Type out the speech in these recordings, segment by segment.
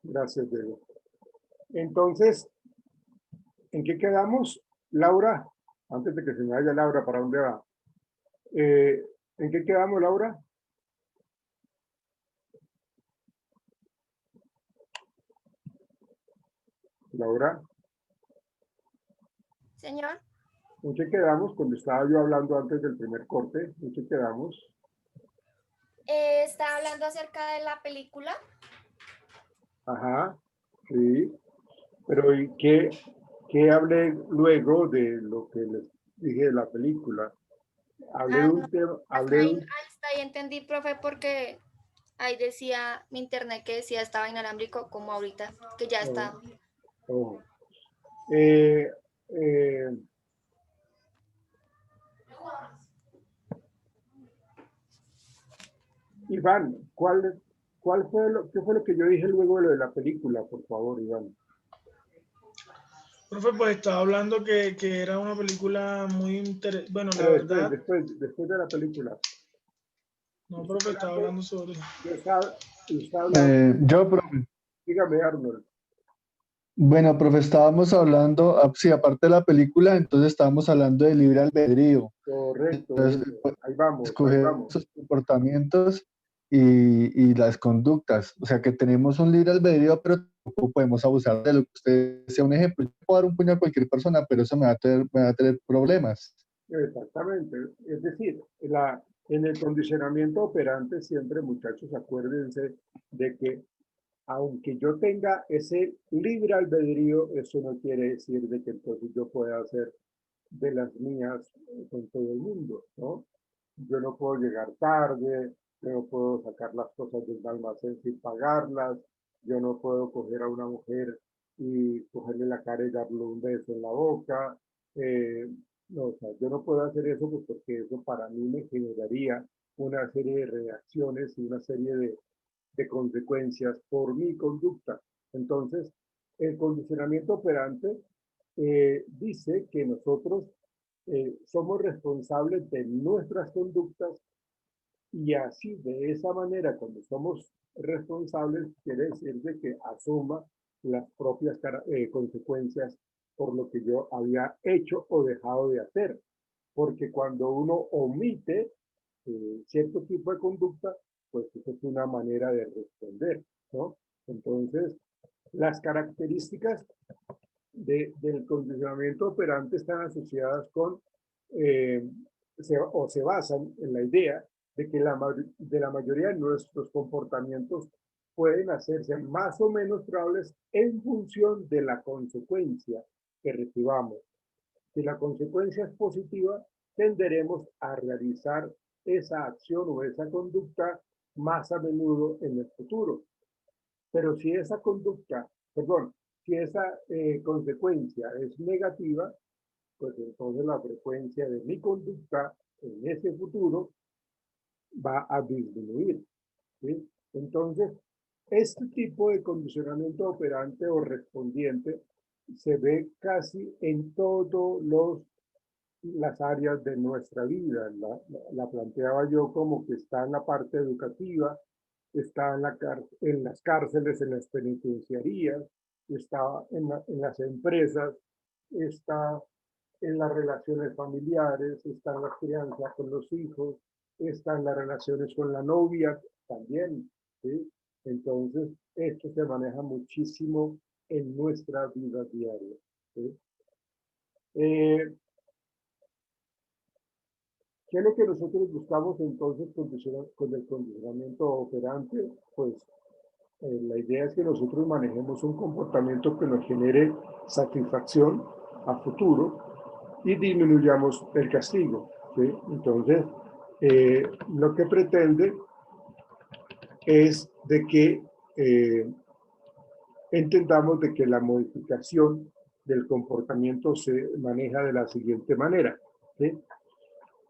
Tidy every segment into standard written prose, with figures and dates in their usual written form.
Gracias, Diego. Entonces, ¿en qué quedamos, Laura? Antes de que se me vaya Laura, ¿para dónde va? Eh, ¿En qué quedamos, Laura? Laura, Señor, ¿en qué quedamos? Cuando estaba yo hablando antes del primer corte, ¿en qué quedamos? está hablando acerca de la película. Ajá, sí. Pero ¿y qué hablé luego de lo que les dije de la película? Hablé de Ah, un tema, hasta hablé de ahí, un... hasta ahí entendí, profe, porque ahí decía mi internet que decía estaba inalámbrico, como ahorita, que ya oh, está. oh. Eh, eh, Iván, ¿cuál fue qué fue lo que yo dije luego de lo de la película? Por favor, Iván. Profe, pues estaba hablando que era una película muy interesante. Bueno, la Pero después, verdad, después de la película. no, Estaba profe, estaba hablando, hablando sobre. yo estaba hablando, Profe. dígame, Arnold. Bueno, profe, estábamos hablando, sí, aparte de la película, entonces estábamos hablando de libre albedrío. Correcto, Entonces, eso. Ahí vamos, ahí escoger vamos. sus comportamientos y las conductas. O sea, que tenemos un libre albedrío, pero tampoco podemos abusar de lo que usted sea. Un ejemplo, yo puedo dar un puño a cualquier persona, pero eso me va a traer problemas. Exactamente. Es decir, en el condicionamiento operante siempre, muchachos, acuérdense de que aunque yo tenga ese libre albedrío, eso no quiere decir de que entonces yo pueda hacer de las mías con todo el mundo, ¿no? Yo no puedo llegar tarde, yo no puedo sacar las cosas del almacén sin pagarlas, yo no puedo coger a una mujer y cogerle la cara y darle un beso en la boca. No, o sea, yo no puedo hacer eso pues, porque eso para mí me generaría una serie de reacciones y una serie de consecuencias por mi conducta. Entonces, el condicionamiento operante dice que nosotros somos responsables de nuestras conductas y así, de esa manera, cuando somos responsables, quiere decir de que asuma las propias consecuencias por lo que yo había hecho o dejado de hacer. Porque cuando uno omite cierto tipo de conducta, pues eso es una manera de responder, ¿no? Entonces, las características del condicionamiento operante están asociadas con, eh, se basan en la idea de que de la mayoría de nuestros comportamientos pueden hacerse más o menos probables en función de la consecuencia que recibamos. Si la consecuencia es positiva, tenderemos a realizar esa acción o esa conducta más a menudo en el futuro. Pero si esa conducta, perdón, si esa consecuencia es negativa, pues entonces la frecuencia de mi conducta en ese futuro va a disminuir. ¿Sí? Entonces, este tipo de condicionamiento operante o respondiente se ve casi en todos las áreas de nuestra vida. La planteaba yo como que está en la parte educativa, está en las cárceles, en las penitenciarías, está en las empresas, está en las relaciones familiares, está en la crianza con los hijos, está en las relaciones con la novia también. ¿Sí? Entonces, esto se maneja muchísimo en nuestra vida diaria. ¿Sí? Eh, ¿Qué es lo que nosotros buscamos entonces con el condicionamiento operante? Pues la idea es que nosotros manejemos un comportamiento que nos genere satisfacción a futuro y disminuyamos el castigo. ¿Sí? Entonces, lo que pretende es de que entendamos de que la modificación del comportamiento se maneja de la siguiente manera. ¿Sí?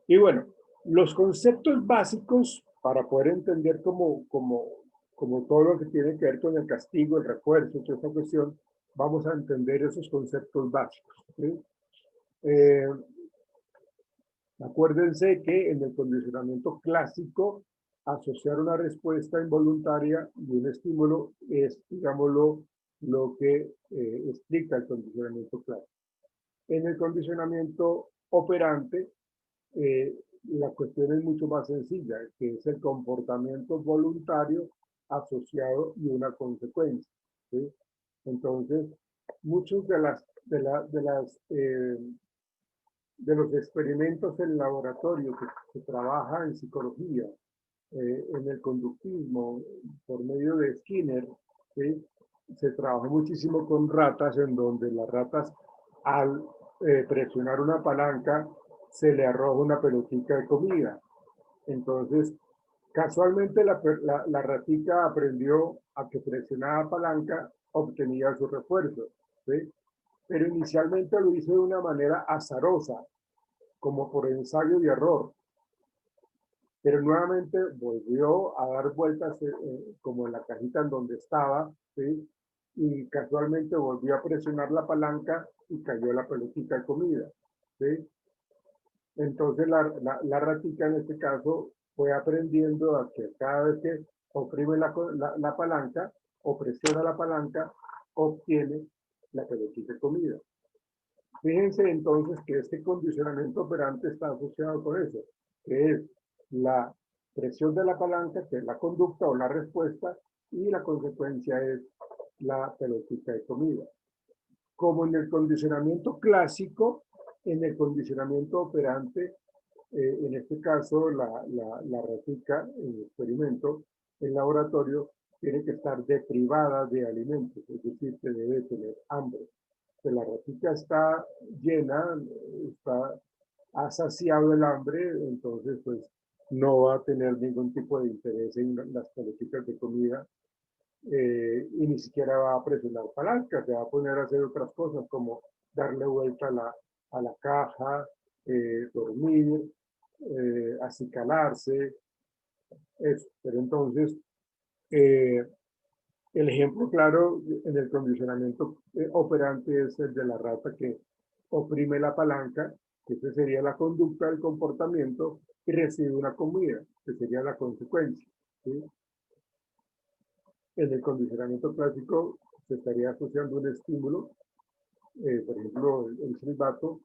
Y bueno, los conceptos básicos para poder entender como todo lo que tiene que ver con el castigo, el refuerzo, toda esta cuestión, vamos a entender esos conceptos básicos. ¿Sí? Eh, Acuérdense que en el condicionamiento clásico asociar una respuesta involuntaria y un estímulo es, digámoslo, lo que explica el condicionamiento clásico. En el condicionamiento operante, la cuestión es mucho más sencilla, que es el comportamiento voluntario asociado y una consecuencia, ¿sí? Entonces, muchos de los experimentos en laboratorio que se trabaja en psicología, en el conductismo, por medio de Skinner, ¿sí? Se trabajó muchísimo con ratas, en donde las ratas, al presionar una palanca, se le arroja una pelotita de comida. Entonces, casualmente la ratica aprendió a que presionaba palanca, obtenía su refuerzo, ¿sí? Pero inicialmente lo hizo de una manera azarosa, como por ensayo y error. Pero nuevamente volvió a dar vueltas como en la cajita en donde estaba, ¿sí? Y casualmente volvió a presionar la palanca y cayó la pelotita de comida, ¿sí? Entonces la ratica en este caso fue aprendiendo a que cada vez que oprime la palanca o presiona la palanca, obtiene la pelotita de comida. Fíjense entonces que este condicionamiento operante está asociado con eso, que es la presión de la palanca, que es la conducta o la respuesta, y la consecuencia es la pelotita de comida. Como en el condicionamiento clásico, en el condicionamiento operante, en este caso la ratica en experimento, en laboratorio, tiene que estar deprivada de alimentos, es decir, que debe tener hambre. Que la ratita está llena, ha saciado el hambre, entonces pues no va a tener ningún tipo de interés en las políticas de comida, y ni siquiera va a presionar palancas, se va a poner a hacer otras cosas como darle vuelta a la caja, dormir, acicalarse, eso. Pero entonces, el ejemplo claro en el condicionamiento operante es el de la rata que oprime la palanca, que esa sería la conducta del comportamiento, y recibe una comida, que sería la consecuencia, ¿sí? En el condicionamiento clásico se estaría asociando un estímulo, por ejemplo, el silbato,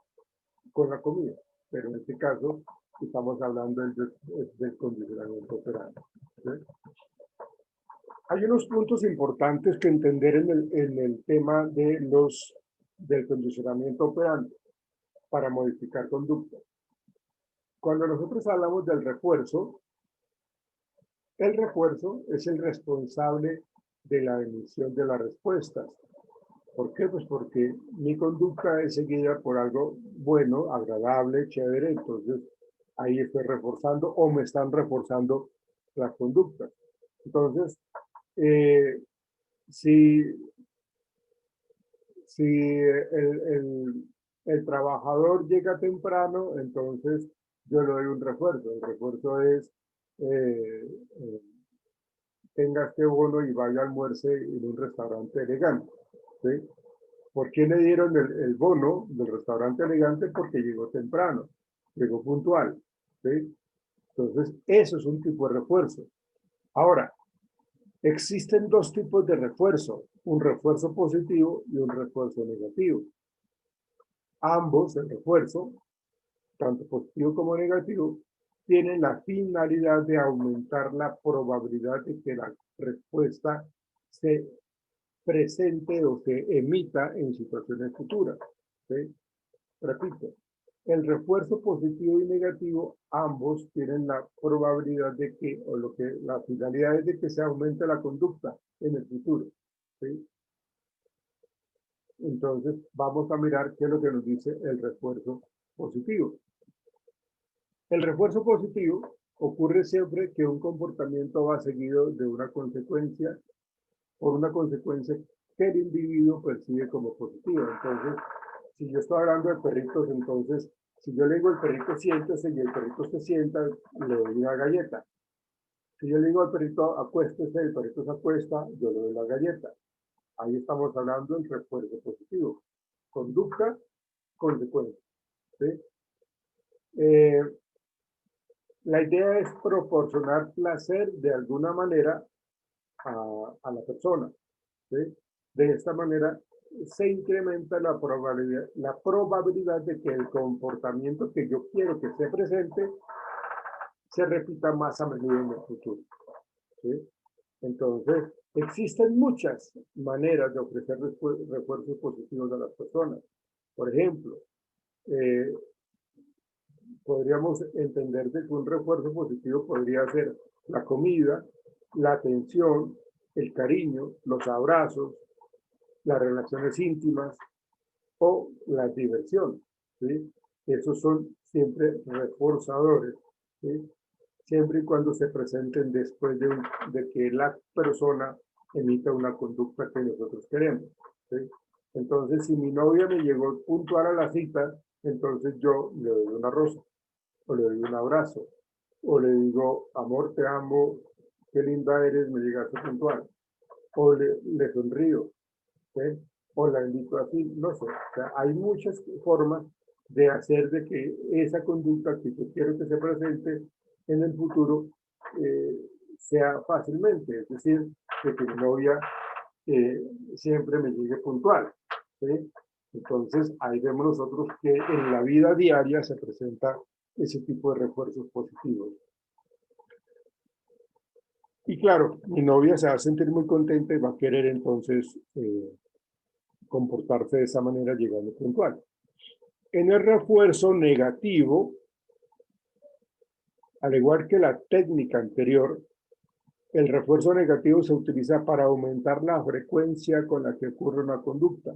con la comida, pero en este caso estamos hablando del condicionamiento operante, ¿sí? Hay unos puntos importantes que entender en el tema del condicionamiento operante para modificar conducta. Cuando nosotros hablamos del refuerzo, el refuerzo es el responsable de la emisión de las respuestas. ¿Por qué? Pues porque mi conducta es seguida por algo bueno, agradable, chévere, entonces ahí estoy reforzando o me están reforzando las conductas. Entonces, si el trabajador llega temprano, entonces yo le doy un refuerzo. El refuerzo es, tenga este bono y vaya a almuerce en un restaurante elegante, ¿sí? ¿Por qué le dieron el bono del restaurante elegante? Porque llegó temprano, llegó puntual, ¿sí? Entonces, eso es un tipo de refuerzo. Ahora, existen dos tipos de refuerzo, un refuerzo positivo y un refuerzo negativo. Ambos, el refuerzo, tanto positivo como negativo, tienen la finalidad de aumentar la probabilidad de que la respuesta se presente o se emita en situaciones futuras, ¿sí? Repito, el refuerzo positivo y negativo, ambos tienen la probabilidad de que, o lo que la finalidad es de que se aumente la conducta en el futuro, ¿sí? Entonces, vamos a mirar qué es lo que nos dice el refuerzo positivo. El refuerzo positivo ocurre siempre que un comportamiento va seguido de una consecuencia, por una consecuencia que el individuo percibe como positiva. Entonces, si yo estoy hablando de perritos, entonces, si yo le digo al perrito siéntese y el perrito se sienta, le doy una galleta. Si yo le digo al perrito acuéstese, el perrito se acuesta, yo le doy la galleta. Ahí estamos hablando del refuerzo positivo. Conducta, consecuencia, ¿sí? la idea es proporcionar placer de alguna manera a la persona, ¿sí? De esta manera se incrementa la probabilidad de que el comportamiento que yo quiero que esté presente se repita más a menudo en el futuro, ¿sí? Entonces, existen muchas maneras de ofrecer refuerzos positivos a las personas. Por ejemplo, podríamos entender que un refuerzo positivo podría ser la comida, la atención, el cariño, los abrazos, las relaciones íntimas o la diversión, ¿sí? Esos son siempre reforzadores, ¿sí? Siempre y cuando se presenten después de que la persona emita una conducta que nosotros queremos, ¿sí? Entonces, si mi novia me llegó puntual a la cita, entonces yo le doy una rosa, o le doy un abrazo, o le digo, amor, te amo, qué linda eres, me llegaste puntual, o le sonrío, ¿sí? O la invito así, no sé. O sea, hay muchas formas de hacer de que esa conducta que yo quiero que se presente en el futuro sea fácilmente, es decir, que mi novia siempre me llegue puntual, ¿sí? Entonces, ahí vemos nosotros que en la vida diaria se presenta ese tipo de refuerzos positivos. Y claro, mi novia se va a sentir muy contenta y va a querer entonces comportarse de esa manera llegando puntual. En el refuerzo negativo, al igual que la técnica anterior, el refuerzo negativo se utiliza para aumentar la frecuencia con la que ocurre una conducta.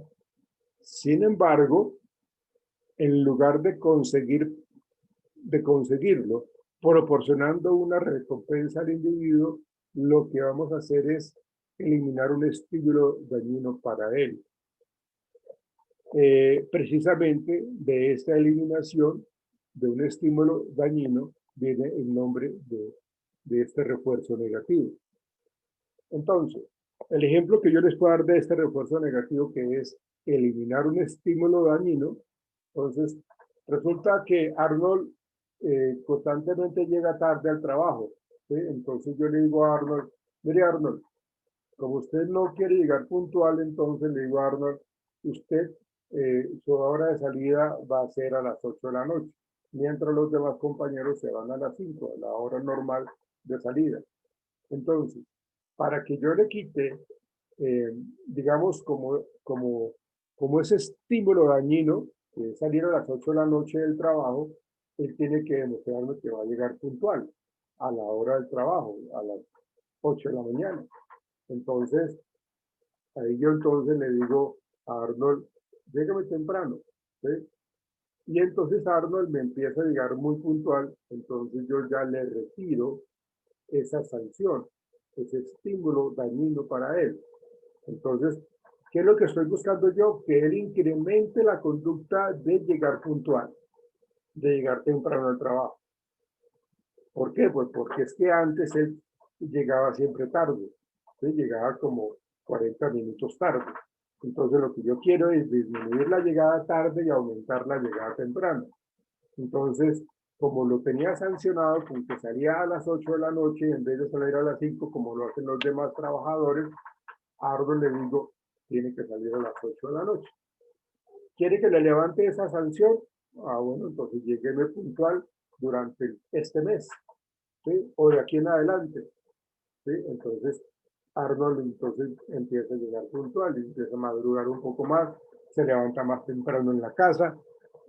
Sin embargo, en lugar de conseguirlo, proporcionando una recompensa al individuo, lo que vamos a hacer es eliminar un estímulo dañino para él. Precisamente de esta eliminación de un estímulo dañino viene el nombre de este refuerzo negativo. Entonces, el ejemplo que yo les puedo dar de este refuerzo negativo, que es eliminar un estímulo dañino, entonces resulta que Arnold constantemente llega tarde al trabajo, ¿sí? Entonces yo le digo a Arnold, mire Arnold, como usted no quiere llegar puntual, entonces le digo a Arnold, usted su hora de salida va a ser a las 8 de la noche, mientras los demás compañeros se van a las 5, la hora normal de salida. Entonces, para que yo le quite, digamos, como ese estímulo dañino, que es salir a las 8 de la noche del trabajo, él tiene que demostrarme que va a llegar puntual a la hora del trabajo, a las 8 de la mañana. Entonces, ahí yo entonces le digo a Arnold, llégame temprano, ¿sí? Y entonces Arnold me empieza a llegar muy puntual, entonces yo ya le retiro esa sanción, ese estímulo dañino para él. Entonces, ¿qué es lo que estoy buscando yo? Que él incremente la conducta de llegar puntual, de llegar temprano al trabajo. ¿Por qué? Pues porque es que antes él llegaba siempre tarde, ¿sí? Llegaba como 40 minutos tarde. Entonces lo que yo quiero es disminuir la llegada tarde y aumentar la llegada temprano. Entonces, como lo tenía sancionado con que salía a las 8 de la noche en vez de salir a las 5 como lo hacen los demás trabajadores, a Arnold le digo, tiene que salir a las 8 de la noche. ¿Quiere que le levante esa sanción? Ah, bueno, entonces llegueme puntual durante este mes, ¿sí? O de aquí en adelante, ¿sí? Entonces, Arnold entonces empieza a llegar puntual, empieza a madrugar un poco más, se levanta más temprano en la casa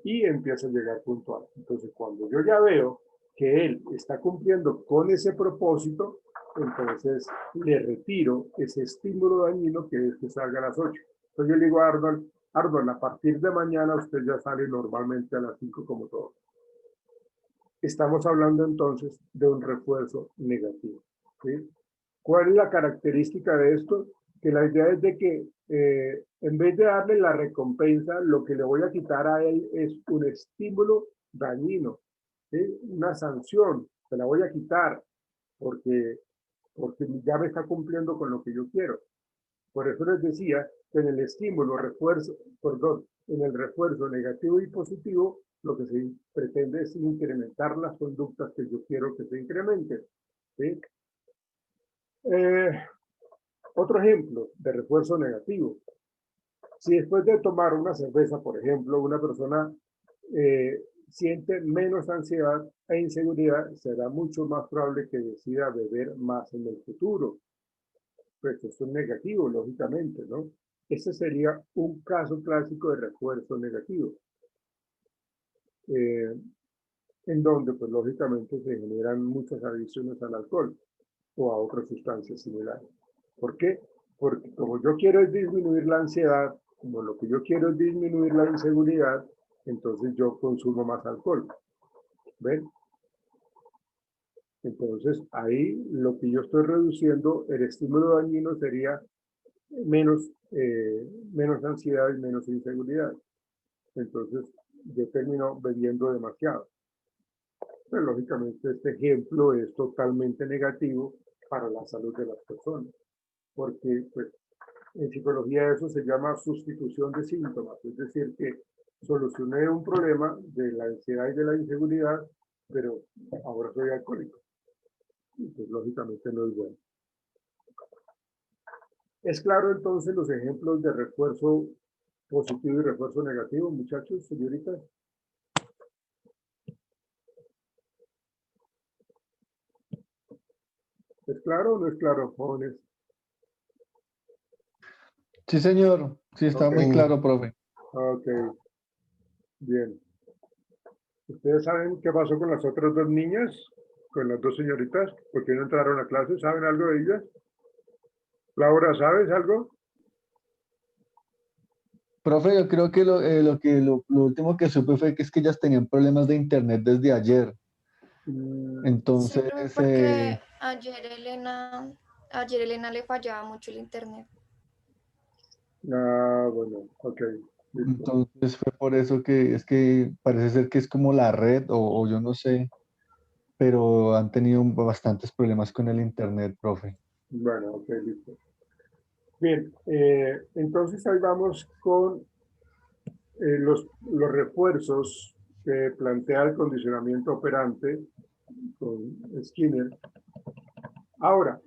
y empieza a llegar puntual. Entonces, cuando yo ya veo que él está cumpliendo con ese propósito, entonces le retiro ese estímulo dañino que es que salga a las 8. Entonces yo le digo a Arnold, Arnold, a partir de mañana usted ya sale normalmente a las 5 como todo. Estamos hablando entonces de un refuerzo negativo, ¿sí? ¿Cuál es la característica de esto? Que la idea es de que en vez de darle la recompensa, lo que le voy a quitar a él es un estímulo dañino, ¿sí? Una sanción, se la voy a quitar porque ya me está cumpliendo con lo que yo quiero. Por eso les decía que en el estímulo, en el refuerzo negativo y positivo, lo que se pretende es incrementar las conductas que yo quiero que se incrementen. ¿Sí? Otro ejemplo de refuerzo negativo. Si después de tomar una cerveza, por ejemplo, una persona siente menos ansiedad e inseguridad, será mucho más probable que decida beber más en el futuro. Pues esto es negativo, lógicamente, ¿no? Ese sería un caso clásico de refuerzo negativo, en donde, pues lógicamente, se generan muchas adicciones al alcohol o a otras sustancias similares. ¿Por qué? Porque como yo quiero es disminuir la ansiedad, como lo que yo quiero es disminuir la inseguridad, entonces yo consumo más alcohol. ¿Ven? Entonces ahí lo que yo estoy reduciendo, el estímulo dañino sería menos, menos ansiedad y menos inseguridad. Entonces yo termino bebiendo demasiado. Pero lógicamente este ejemplo es totalmente negativo para la salud de las personas, porque pues, en psicología eso se llama sustitución de síntomas, es decir, que solucioné un problema de la ansiedad y de la inseguridad, pero ahora soy alcohólico. Y pues lógicamente no es bueno. ¿Es claro entonces los ejemplos de refuerzo positivo y refuerzo negativo, muchachos, señoritas? ¿Es claro o no es claro, jóvenes? Sí, señor. Sí, está muy Ok. claro, profe. Ok, bien. ¿Ustedes saben qué pasó con las otras dos niñas? Con las dos señoritas, ¿por qué no entraron a clase? ¿Saben algo de ellas? Laura, ¿sabes algo? Profe, yo creo que lo último que supe fue que es que ellas tenían problemas de internet desde ayer. Mm, Sí, Entonces, profe, porque ayer Elena le fallaba mucho el internet. bueno, ok, listo. entonces fue por eso que es que parece ser que es como la red o yo no sé, pero han tenido bastantes problemas con el internet, profe. Bueno, ok, listo. Bien, entonces ahí vamos con los refuerzos que plantea el condicionamiento operante con Skinner. Ahora,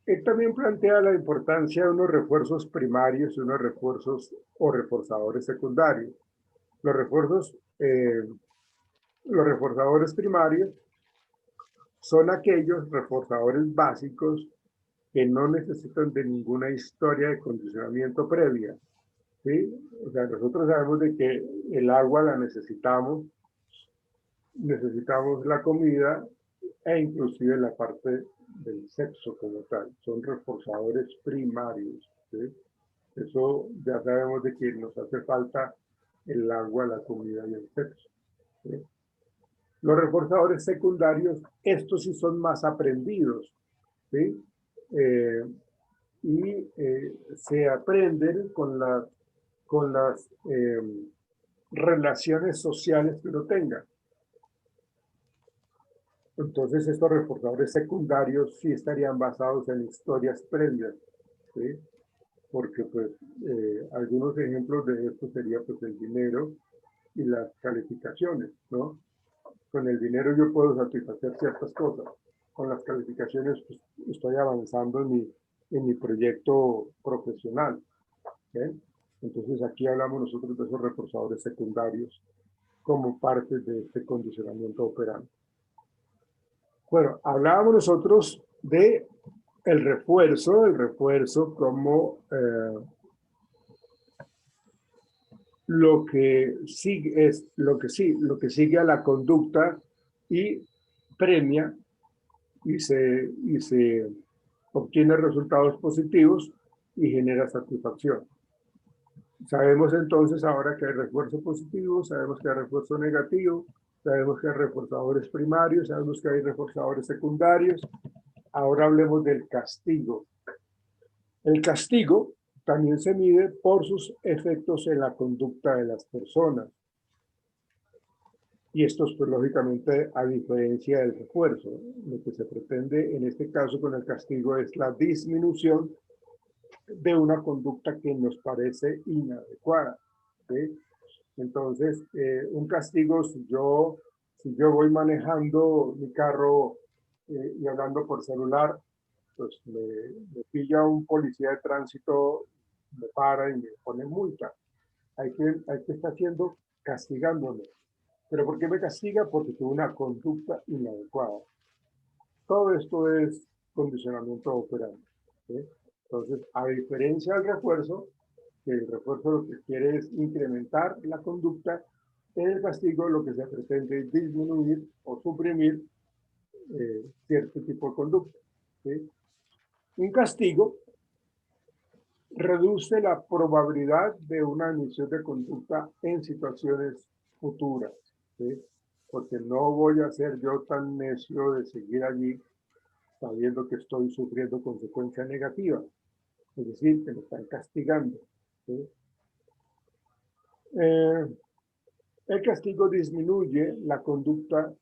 él también plantea la importancia de unos refuerzos primarios y unos refuerzos o reforzadores secundarios. Los refuerzos, los reforzadores primarios son aquellos reforzadores básicos que no necesitan de ninguna historia de condicionamiento previa. ¿Sí? O sea, nosotros sabemos de que el agua la necesitamos, necesitamos la comida e inclusive la parte del sexo como tal. Son reforzadores primarios. ¿Sí? Eso ya sabemos de que nos hace falta el agua, la comida y el sexo. ¿Sí? Los reforzadores secundarios, estos sí son más aprendidos. ¿Sí? Se aprenden con las relaciones sociales que uno tenga. Entonces, estos reforzadores secundarios sí estarían basados en historias previas, ¿sí? Porque, pues, algunos ejemplos de esto sería, pues, el dinero y las calificaciones, ¿no? Con el dinero yo puedo satisfacer ciertas cosas. Con las calificaciones, pues, estoy avanzando en mi proyecto profesional, ¿sí? Entonces, aquí hablamos nosotros de esos reforzadores secundarios como parte de este condicionamiento operante. Bueno, hablábamos nosotros de el refuerzo como lo que sigue es lo que sigue a la conducta y premia y se obtiene resultados positivos y genera satisfacción. Sabemos entonces ahora que hay refuerzo positivo, sabemos que hay refuerzo negativo, sabemos que hay reforzadores primarios, sabemos que hay reforzadores secundarios. Ahora hablemos del castigo. El castigo también se mide por sus efectos en la conducta de las personas. Y esto es, pues, lógicamente, a diferencia del refuerzo. Lo que se pretende en este caso con el castigo es la disminución de una conducta que nos parece inadecuada. ¿Sí? Entonces, un castigo, si yo voy manejando mi carro y hablando por celular, pues me pilla un policía de tránsito, me para y me pone multa. Hay que estar haciendo castigándome. ¿Pero por qué me castiga? Porque tuve una conducta inadecuada. Todo esto es condicionamiento operante, ¿sí? Entonces, a diferencia del refuerzo, que el refuerzo lo que quiere es incrementar la conducta, en el castigo lo que se pretende es disminuir o suprimir cierto tipo de conducta, ¿sí? Un castigo reduce la probabilidad de una emisión de conducta en situaciones futuras, ¿sí? Porque no voy a ser yo tan necio de seguir allí sabiendo que estoy sufriendo consecuencias negativas, es decir, que me están castigando, ¿sí? El castigo disminuye la conducta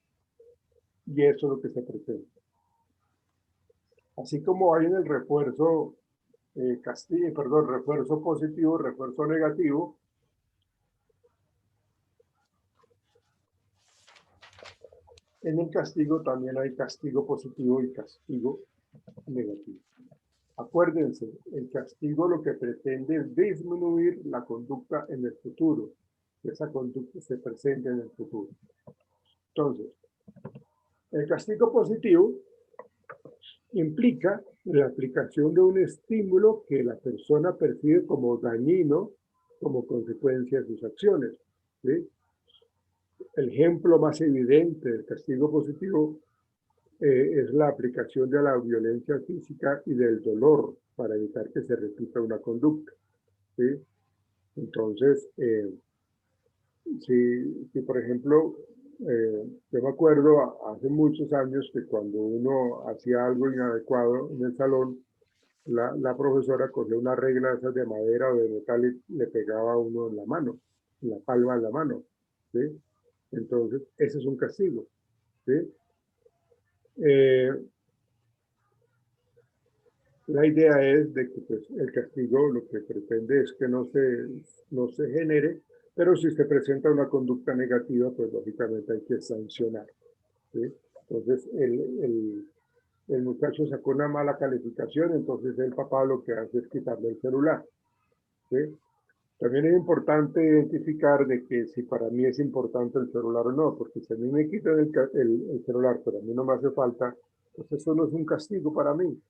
y eso es lo que se pretende. Así como hay en el refuerzo refuerzo positivo, refuerzo negativo, en el castigo también hay castigo positivo y castigo negativo. Acuérdense, el castigo lo que pretende es disminuir la conducta en el futuro, que esa conducta se presente en el futuro. Entonces, el castigo positivo implica la aplicación de un estímulo que la persona percibe como dañino como consecuencia de sus acciones, ¿sí? El ejemplo más evidente del castigo positivo es la aplicación de la violencia física y del dolor para evitar que se repita una conducta, ¿sí? Entonces, si por ejemplo, yo me acuerdo hace muchos años que cuando uno hacía algo inadecuado en el salón, la profesora cogía una regla esas de madera o de metal y le pegaba a uno en la mano, en la palma de la mano, ¿sí? Entonces, ese es un castigo, ¿sí? La idea es de que pues, el castigo lo que pretende es que no se genere, pero si se presenta una conducta negativa, pues lógicamente hay que sancionar, ¿sí? Entonces, el muchacho sacó una mala calificación, entonces el papá lo que hace es quitarle el celular, ¿sí? También es importante identificar de que si para mí es importante el celular o no, porque si a mí me quitan el celular, pero a mí no me hace falta, pues eso no es un castigo para mí.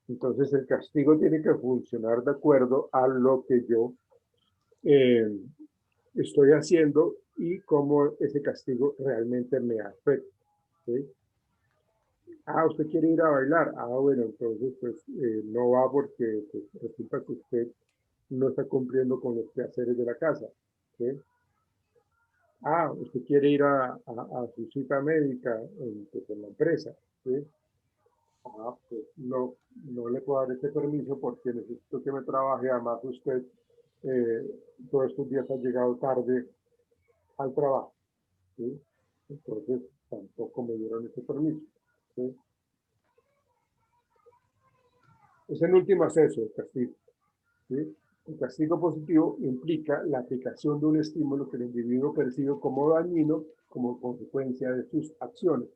Entonces el castigo tiene que funcionar de acuerdo a lo que yo estoy haciendo y cómo ese castigo realmente me afecta, ¿sí? Ah, usted quiere ir a bailar. Ah, bueno, entonces pues no va porque pues, resulta que usted no está cumpliendo con los quehaceres de la casa, ¿sí? Ah, usted quiere ir a su cita médica pues, en la empresa, ¿sí? Ah, pues no le puedo dar ese permiso porque necesito que me trabaje. Además, usted todos estos días ha llegado tarde al trabajo, ¿sí? Entonces, tampoco me dieron ese permiso, ¿sí? Es el último acceso, el castigo, ¿sí? El castigo positivo implica la aplicación de un estímulo que el individuo percibe como dañino como consecuencia de sus acciones.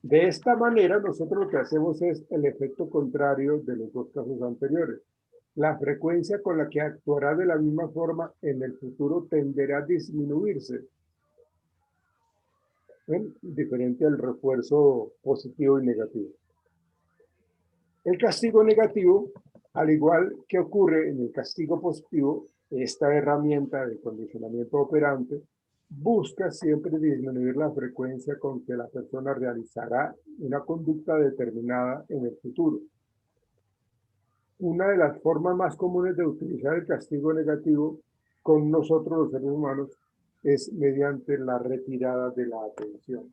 De esta manera, nosotros lo que hacemos es el efecto contrario de los dos casos anteriores. La frecuencia con la que actuará de la misma forma en el futuro tenderá a disminuirse, ¿ven? Diferente al refuerzo positivo y negativo. El castigo negativo, al igual que ocurre en el castigo positivo, esta herramienta de condicionamiento operante busca siempre disminuir la frecuencia con que la persona realizará una conducta determinada en el futuro. Una de las formas más comunes de utilizar el castigo negativo con nosotros los seres humanos es mediante la retirada de la atención.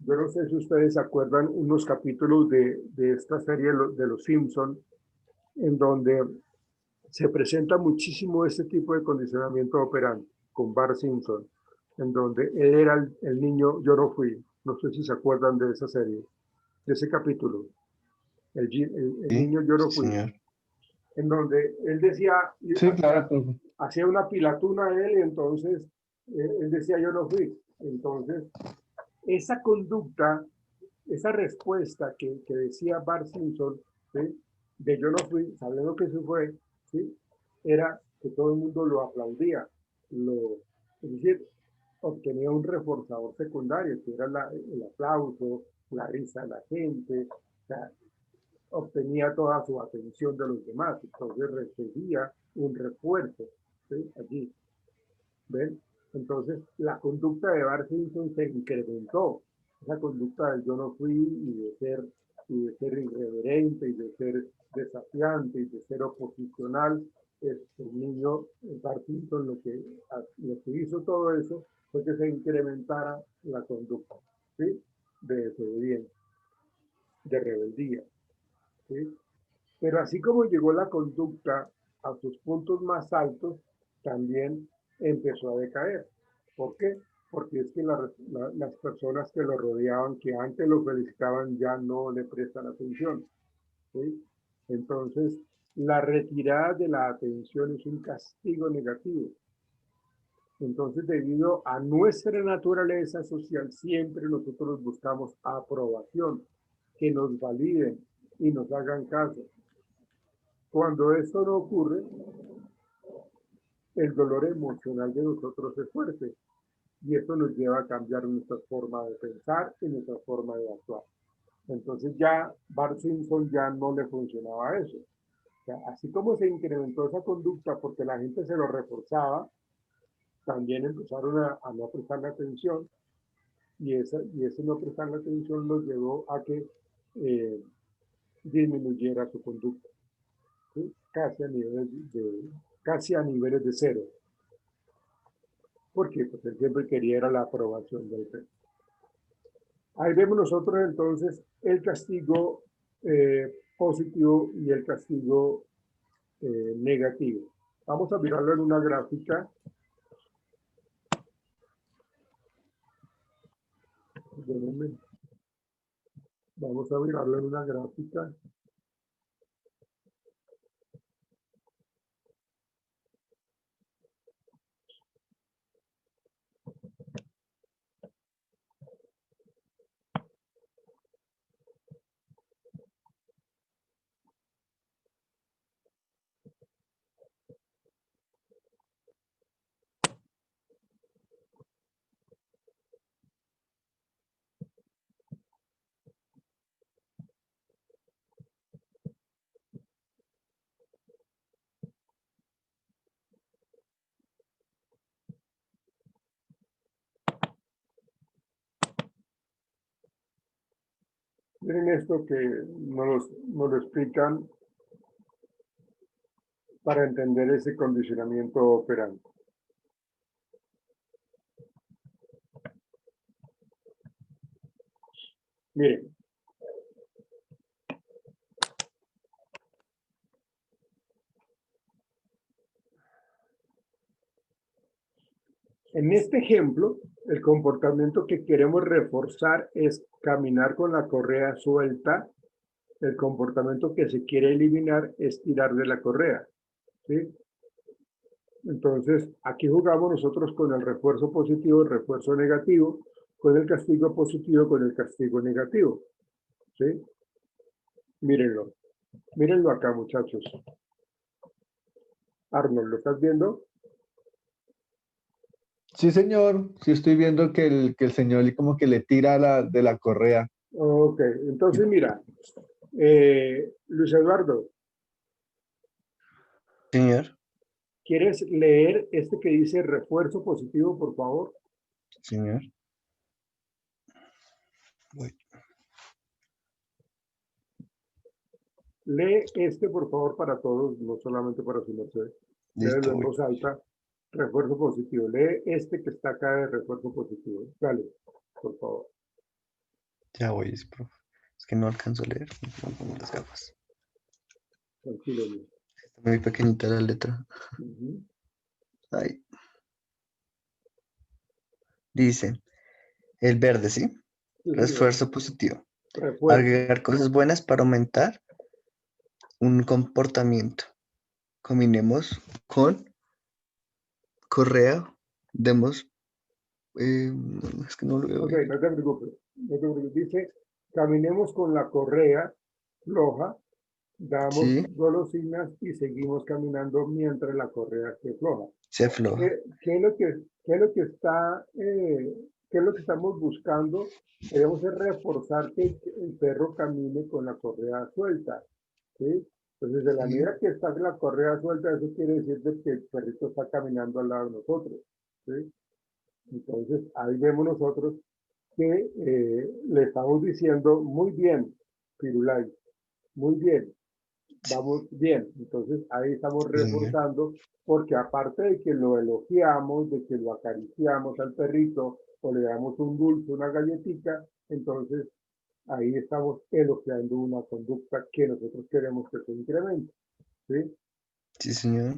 Yo no sé si ustedes se acuerdan unos capítulos de esta serie de Los Simpson, en donde se presenta muchísimo este tipo de condicionamiento operante con Bart Simpson, en donde él era el niño Yo no fui. No sé si se acuerdan de esa serie, de ese capítulo. El Sí, niño Yo no sí, fui. señor. En donde él decía, Sí, claro, profe. hacía una pilatuna a él y entonces él decía yo no fui. Entonces, esa conducta, esa respuesta que decía Bart Simpson, ¿sí? De yo no fui, sabiendo que eso fue, ¿sí? Era que todo el mundo lo aplaudía, es decir, obtenía un reforzador secundario, que era el aplauso, la risa de la gente, o sea, obtenía toda su atención de los demás, entonces recibía un refuerzo, ¿sí? Allí, ¿ven? Entonces la conducta de Bart Simpson se incrementó, esa conducta del yo no fui y de ser irreverente y de ser desafiante y de ser oposicional. El niño Bart Simpson lo que hizo todo eso fue que se incrementara la conducta, ¿sí? De desobediencia, de rebeldía, ¿sí? Pero así como llegó la conducta a sus puntos más altos, también empezó a decaer. ¿Por qué? Porque es que las personas que lo rodeaban, que antes lo felicitaban, ya no le prestan atención, ¿sí? Entonces, la retirada de la atención es un castigo negativo. Entonces, debido a nuestra naturaleza social, siempre nosotros buscamos aprobación, que nos validen y nos hagan caso. Cuando esto no ocurre, el dolor emocional de nosotros es fuerte y esto nos lleva a cambiar nuestra forma de pensar y nuestra forma de actuar. Entonces ya Bart Simpson ya no le funcionaba eso. O sea, así como se incrementó esa conducta porque la gente se lo reforzaba, también empezaron a no prestarle atención y ese no prestarle atención los llevó a que disminuyera su conducta, ¿sí? Casi a niveles de cero. Porque pues, él siempre quería era la aprobación del rey. Ahí vemos nosotros entonces el castigo positivo y el castigo negativo. Vamos a mirarlo en una gráfica. Vamos a mirarlo en una gráfica. Miren esto que nos lo explican para entender ese condicionamiento operante. Miren. En este ejemplo, el comportamiento que queremos reforzar es caminar con la correa suelta. El comportamiento que se quiere eliminar es tirar de la correa, ¿sí? Entonces, aquí jugamos nosotros con el refuerzo positivo, el refuerzo negativo, con el castigo positivo, con el castigo negativo, ¿sí? Mírenlo. Mírenlo acá, muchachos. Arnold, ¿lo estás viendo? Sí, señor. Sí, estoy viendo que el señor como que le tira de la correa. Ok, entonces mira, Luis Eduardo, Señor, ¿quieres leer este que dice refuerzo positivo, por favor? señor. Voy. Lee este, por favor, para todos, no solamente para su merced. Léelo en Listo, voz alta. Refuerzo positivo. Lee este que está acá de refuerzo positivo. Dale, por favor. ya voy, profe. Es que no alcanzo a leer. Me pongo las gafas. Tranquilo. Está muy pequeñita la letra. Ahí. Dice, el verde, ¿sí? Sí, Refuerzo positivo. refuerzo. Agregar cosas buenas para aumentar un comportamiento. Combinemos con correa, demos, es que no lo veo Ok, bien. no te preocupes. No te preocupes. Dice, caminemos con la correa floja, damos Sí, golosinas y seguimos caminando mientras la correa esté floja. se afloja. ¿Qué es lo qué es lo que está, qué es lo que estamos buscando? Queremos es reforzar que el perro camine con la correa suelta, ¿sí? Entonces, de la Sí, medida que está la correa suelta, eso quiere decir de que el perrito está caminando al lado de nosotros, ¿sí? Entonces, ahí vemos nosotros que le estamos diciendo, muy bien, Firulais, muy bien, vamos bien. Entonces ahí estamos señor. reforzando, porque aparte de que lo elogiamos, de que lo acariciamos al perrito o le damos un dulce, una galletita, entonces ahí estamos elogiando una conducta que nosotros queremos que se incremente, ¿sí? Sí, señor.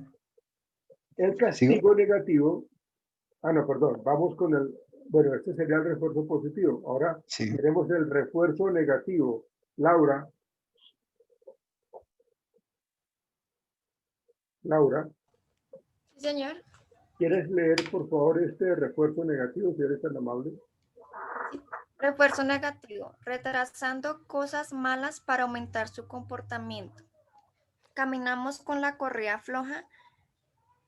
El ¿Sigo? castigo negativo, no, perdón, vamos con el, bueno, este sería el refuerzo positivo. Ahora Sí. tenemos el refuerzo negativo. Laura, Laura, Sí, señor. ¿quieres leer por favor este refuerzo negativo si eres tan amable? Refuerzo negativo. Retrasando cosas malas para aumentar su comportamiento. Caminamos con la correa floja.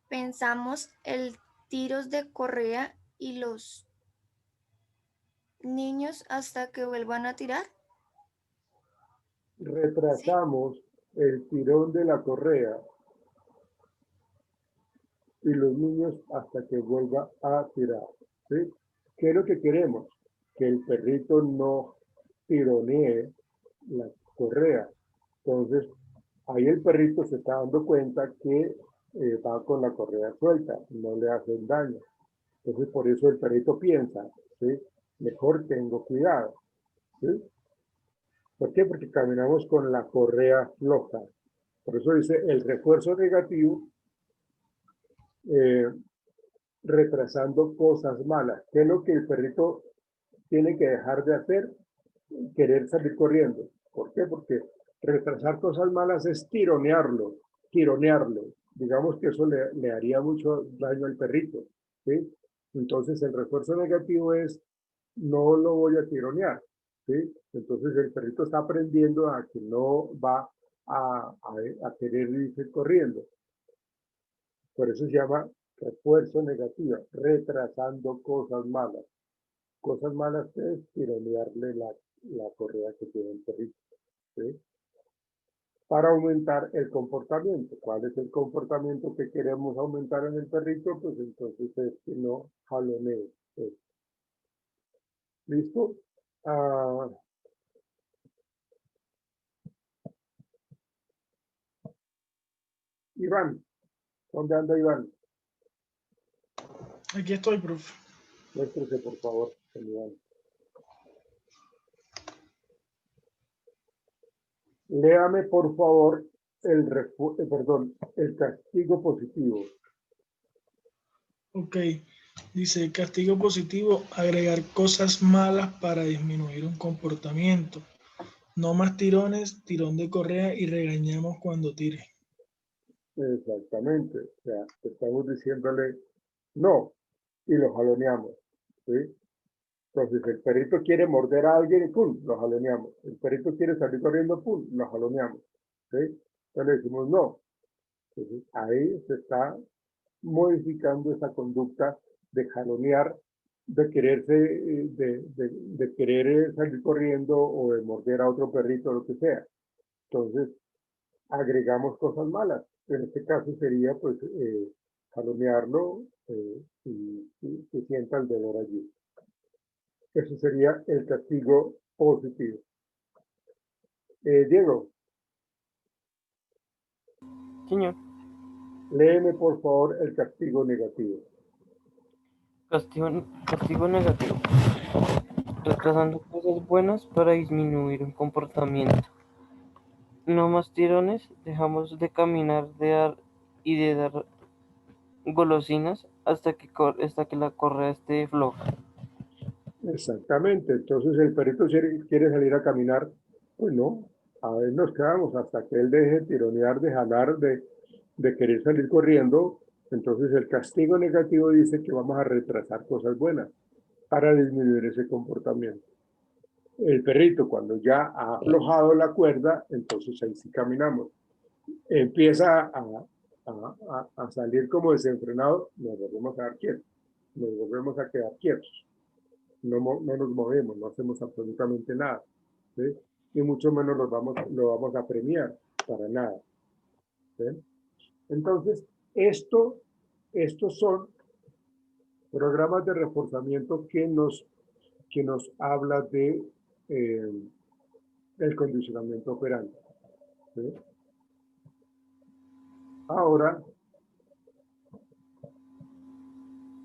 Pensamos el tiros de correa y los niños hasta que vuelvan a tirar. ¿Sí? Retrasamos el tirón de la correa y los niños hasta que vuelva a tirar, ¿sí? ¿Qué es lo que queremos? Que el perrito no tironee la correa. Entonces, ahí el perrito se está dando cuenta que va con la correa suelta, no le hacen daño. Entonces, por eso el perrito piensa, ¿sí? Mejor tengo cuidado, ¿sí? ¿Por qué? Porque caminamos con la correa floja. Por eso dice el refuerzo negativo, eh, retrasando cosas malas. ¿Qué es lo que el perrito tiene que dejar de hacer? Querer salir corriendo. ¿Por qué? Porque retrasar cosas malas es tironearlo, tironearlo. Digamos que eso le haría mucho daño al perrito, ¿sí? Entonces el refuerzo negativo es no lo voy a tironear, ¿sí? Entonces el perrito está aprendiendo a que no va a querer irse corriendo. Por eso se llama refuerzo negativo, retrasando cosas malas. Cosas malas es tironearle la correa que tiene el perrito, ¿sí? Para aumentar el comportamiento. ¿Cuál es el comportamiento que queremos aumentar en el perrito? Pues entonces es que no jalonee. ¿Sí? ¿Listo? Ah, Iván, ¿dónde anda Iván? Aquí estoy, profe. Muéstrese, por favor, Iván. Léame, por favor, el castigo positivo. Ok. Dice, castigo positivo, agregar cosas malas para disminuir un comportamiento. No más tirones, tirón de correa y regañamos cuando tire. Exactamente. O sea, estamos diciéndole no y lo jaloneamos, ¿sí? Entonces, el perrito quiere morder a alguien y ¡pum! Lo jaloneamos. El perrito quiere salir corriendo, ¡pum! Lo jaloneamos, ¿sí? Entonces le decimos no. Entonces, ahí se está modificando esa conducta de jalonear, de quererse, de querer salir corriendo o de morder a otro perrito, lo que sea. Entonces, agregamos cosas malas. En este caso sería, pues, jalonearlo y que sienta el dolor allí. Eso sería el castigo positivo. Diego, Señor, léeme por favor el castigo negativo. castigo negativo. Retrasando cosas buenas para disminuir un comportamiento. No más tirones, dejamos de caminar y de dar golosinas hasta que la correa esté floja. Exactamente. Entonces el perrito quiere salir a caminar. Pues no, a ver nos quedamos hasta que él deje de tironear, de jalar, de querer salir corriendo. Entonces el castigo negativo dice que vamos a retrasar cosas buenas para disminuir ese comportamiento. El perrito, cuando ya ha aflojado la cuerda, entonces ahí sí caminamos. Empieza a salir como desenfrenado, nos volvemos a dar quietos, nos volvemos a quedar quietos. No nos movemos, no hacemos absolutamente nada, ¿sí? Y mucho menos lo vamos a premiar, para nada, ¿sí? Entonces, estos son programas de reforzamiento que nos habla de el condicionamiento operante, ¿sí? Ahora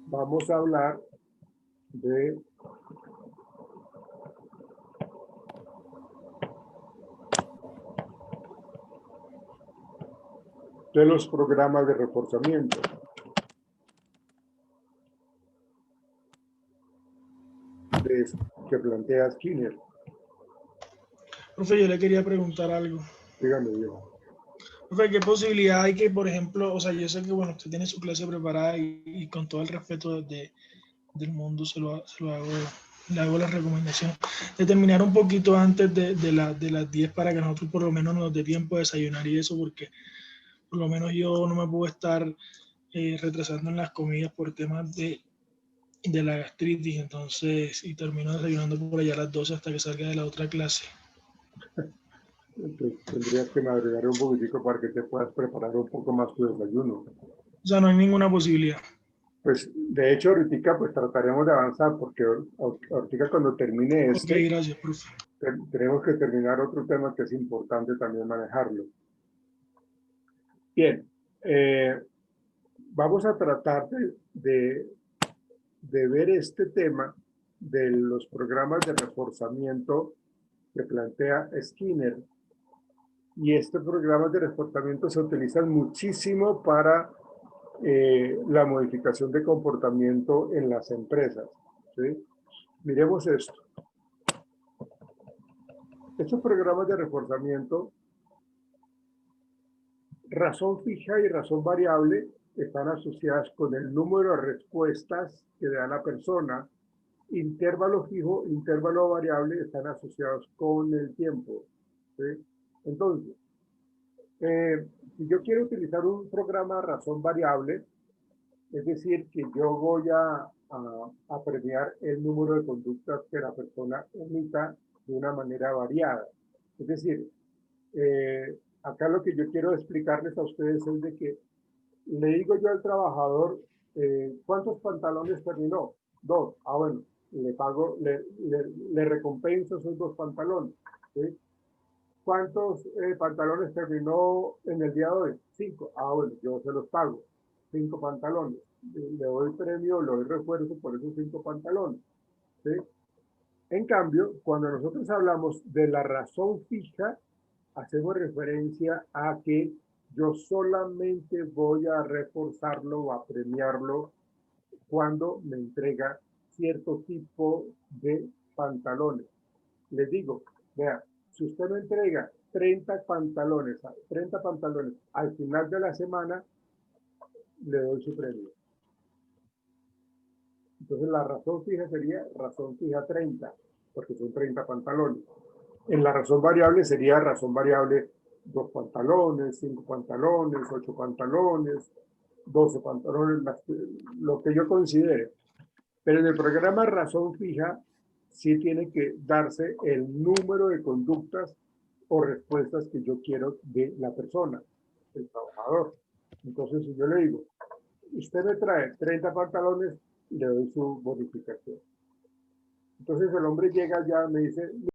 vamos a hablar de los programas de reforzamiento. Que plantea Skinner. Profe, yo le quería preguntar algo. Dígame, Diego. Profe, ¿qué posibilidad hay que, por ejemplo, o sea, yo sé que, bueno, usted tiene su clase preparada y con todo el respeto del mundo le hago la recomendación de terminar un poquito antes de las 10 para que nosotros por lo menos nos dé tiempo de desayunar y eso, porque por lo menos yo no me puedo estar retrasando en las comidas por temas de la gastritis, entonces, y termino desayunando por allá a las 12 hasta que salga de la otra clase. Entonces, tendrías que madrugar un poquitico para que te puedas preparar un poco más tu desayuno. O sea, no hay ninguna posibilidad. Pues, de hecho, ahorita pues trataremos de avanzar, porque ahorita cuando termine Ok, gracias, profe. tenemos que terminar otro tema que es importante también manejarlo. Bien, vamos a tratar de ver este tema de los programas de reforzamiento que plantea Skinner. Y estos programas de reforzamiento se utilizan muchísimo para la modificación de comportamiento en las empresas, ¿sí? Miremos esto. Estos programas de reforzamiento, razón fija y razón variable, están asociadas con el número de respuestas que da la persona. Intervalo fijo, intervalo variable están asociados con el tiempo, ¿sí? Entonces, si yo quiero utilizar un programa de razón variable, es decir, que yo voy a premiar el número de conductas que la persona emita de una manera variada. Es decir, acá lo que yo quiero explicarles a ustedes es de que le digo yo al trabajador, ¿cuántos pantalones terminó? 2. Ah, bueno, le pago, le recompenso esos 2 pantalones, ¿sí? ¿Cuántos pantalones terminó en el día de hoy? 5. Ah, bueno, yo se los pago. 5 pantalones. Le doy premio, le doy refuerzo por esos 5 pantalones, ¿sí? En cambio, cuando nosotros hablamos de la razón fija, hacemos referencia a que yo solamente voy a reforzarlo o a premiarlo cuando me entrega cierto tipo de pantalones. Les digo, vea, si usted me entrega 30 pantalones al final de la semana, le doy su premio. Entonces la razón fija sería razón fija 30, porque son 30 pantalones. En la razón variable sería razón variable 2 pantalones, 5 pantalones, 8 pantalones, 12 pantalones, lo que yo considere. Pero en el programa razón fija sí tiene que darse el número de conductas o respuestas que yo quiero de la persona, el trabajador. Entonces, si yo le digo, usted me trae 30 pantalones, le doy su bonificación. Entonces el hombre llega ya, me dice,